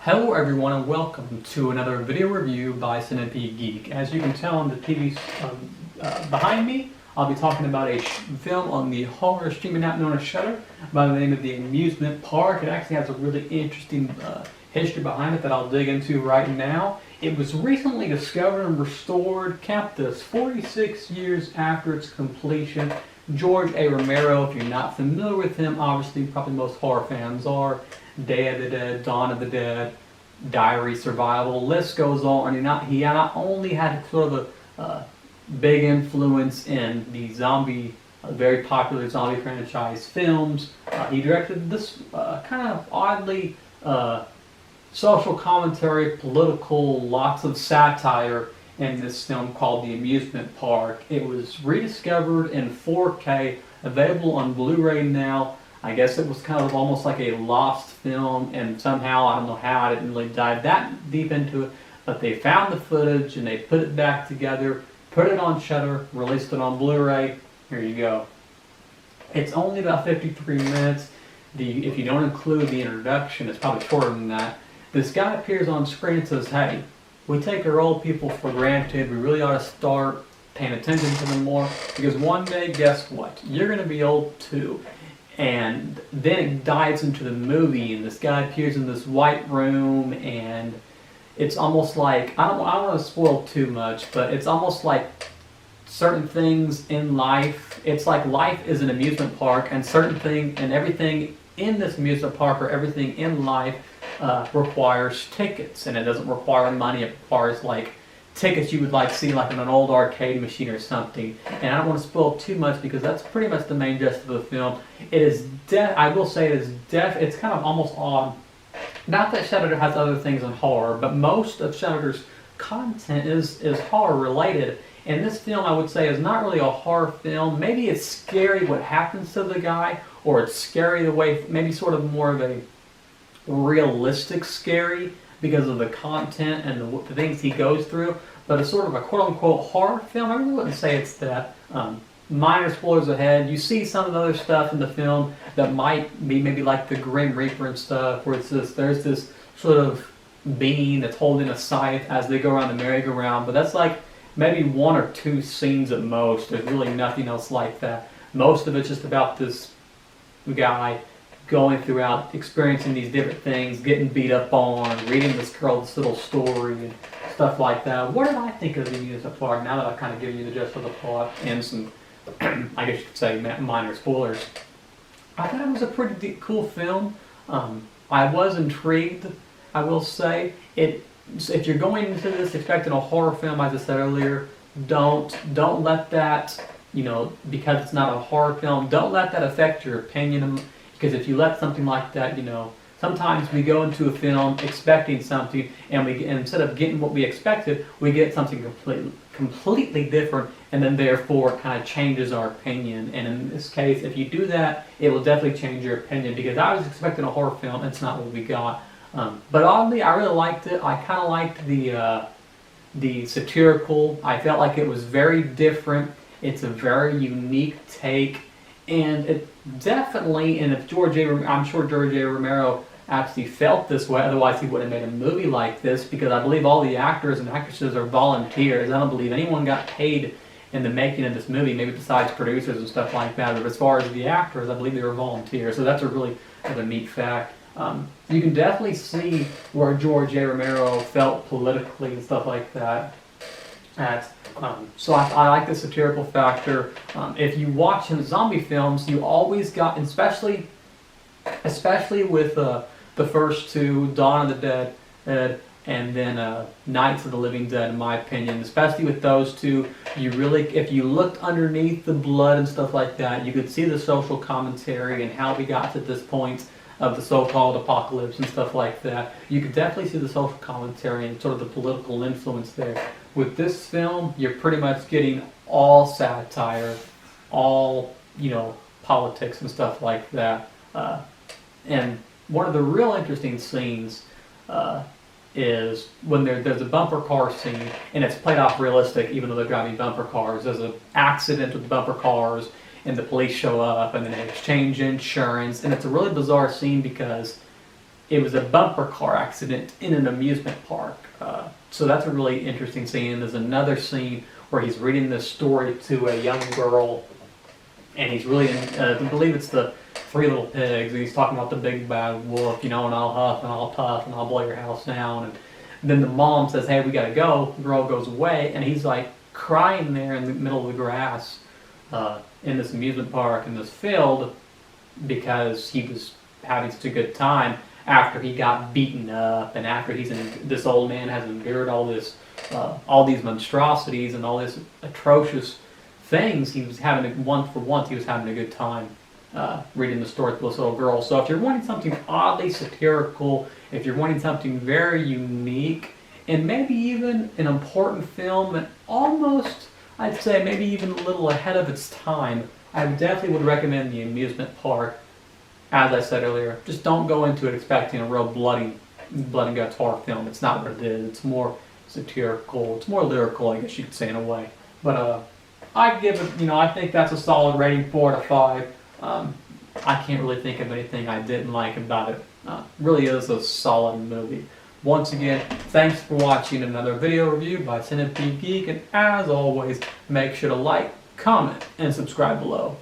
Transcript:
Hello everyone and welcome to another video review by Cinepe Geek. As you can tell on the TV behind me, I'll be talking about a film on the horror streaming app known as Shudder by the name of the Amusement Park. It actually has a really interesting history behind it that I'll dig into right now. It was recently discovered and restored, count this, 46 years after its completion. George A. Romero, if you're not familiar with him, obviously probably most horror fans are. Day of the Dead, Dawn of the Dead, Diary, Survival, list goes on. He not only had sort of a big influence in the very popular zombie franchise films, he directed this kind of oddly social commentary, political, lots of satire in this film called The Amusement Park. It was rediscovered in 4K, available on Blu-ray now. I guess it was kind of almost like a lost film, and somehow, I don't know how, I didn't really dive that deep into it, but they found the footage and they put it back together, put it on Shudder, released it on Blu-ray. Here you go. It's only about 53 minutes. If you don't include the introduction, it's probably shorter than that. This guy appears on screen and says, hey, we take our old people for granted. We really ought to start paying attention to them more, because one day, guess what? You're going to be old too. And then it dives into the movie, and this guy appears in this white room, and it's almost like, I don't want to spoil too much, but it's almost like certain things in life, it's like life is an amusement park, and everything in this amusement park, or everything in life, requires tickets, and it doesn't require money. It requires like tickets you would like see like in an old arcade machine or something. And I don't want to spoil too much because that's pretty much the main gist of the film. It is I will say it's kind of almost odd. Not that Shudder has other things in horror, but most of Shudder's content is horror related. And this film, I would say, is not really a horror film. Maybe it's scary what happens to the guy, or it's scary the way, maybe sort of more of a realistic scary because of the content and the things he goes through, but it's sort of a quote-unquote horror film. I really wouldn't say it's that. Minor spoilers ahead. You see some of the other stuff in the film that might be maybe like the Grim Reaper and stuff, where there's this sort of being that's holding a scythe as they go around the merry-go-round, but that's like maybe one or two scenes at most. There's really nothing else like that. Most of it's just about this guy going throughout, experiencing these different things, getting beat up on, reading this little story and stuff like that. What did I think of the Amusement Park now that I've kind of given you the gist of the plot and some, I guess you could say, minor spoilers? I thought it was a pretty cool film. I was intrigued, I will say. If you're going into this expecting a horror film, as I said earlier, don't let that, because it's not a horror film, don't let that affect your opinion. Because if you let something like that, sometimes we go into a film expecting something, and instead of getting what we expected, we get something completely different, and then therefore kind of changes our opinion. And in this case, if you do that, it will definitely change your opinion, because I was expecting a horror film, and it's not what we got. But oddly, I really liked it. I kind of liked the satirical. I felt like it was very different. It's a very unique take. And it definitely, and if I'm sure George A. Romero actually felt this way, otherwise he wouldn't have made a movie like this, because I believe all the actors and actresses are volunteers. I don't believe anyone got paid in the making of this movie, maybe besides producers and stuff like that. But as far as the actors, I believe they were volunteers. So that's a really neat fact. You can definitely see where George A. Romero felt politically and stuff like that. So I like the satirical factor. If you watch zombie films, you always got, especially with the first two, Dawn of the Dead and then Nights of the Living Dead, in my opinion, especially with those two, if you looked underneath the blood and stuff like that, you could see the social commentary and how we got to this point of the so-called apocalypse and stuff like that. You could definitely see the social commentary and sort of the political influence there. With this film, you're pretty much getting all satire, all, politics and stuff like that. And one of the real interesting scenes is when there's a bumper car scene, and it's played off realistic, even though they're driving bumper cars. There's an accident with the bumper cars, and the police show up, and then they exchange insurance, and it's a really bizarre scene because it was a bumper car accident in an amusement park. So that's a really interesting scene. There's another scene where he's reading this story to a young girl, and he's really, I believe it's the Three Little Pigs, and he's talking about the big bad wolf, and I'll huff and I'll puff and I'll blow your house down. And then the mom says, hey, we gotta go. The girl goes away, and he's like crying there in the middle of the grass in this amusement park in this field because he was having such a good time after he got beaten up and after this old man has endured all these monstrosities and all this atrocious things. He was having he was having a good time reading the story to this little girl. So if you're wanting something oddly satirical, if you're wanting something very unique, and maybe even an important film, and almost, I'd say, maybe even a little ahead of its time, I definitely would recommend The Amusement Park. As I said earlier, just don't go into it expecting a real blood and guts horror film. It's not what it is. It's more satirical. It's more lyrical, I guess you could say, in a way. But I give it, I think that's a solid rating, 4 out of 5. I can't really think of anything I didn't like about it. Really is a solid movie. Once again, thanks for watching another video review by Centipede Geek, and as always, make sure to like, comment, and subscribe below.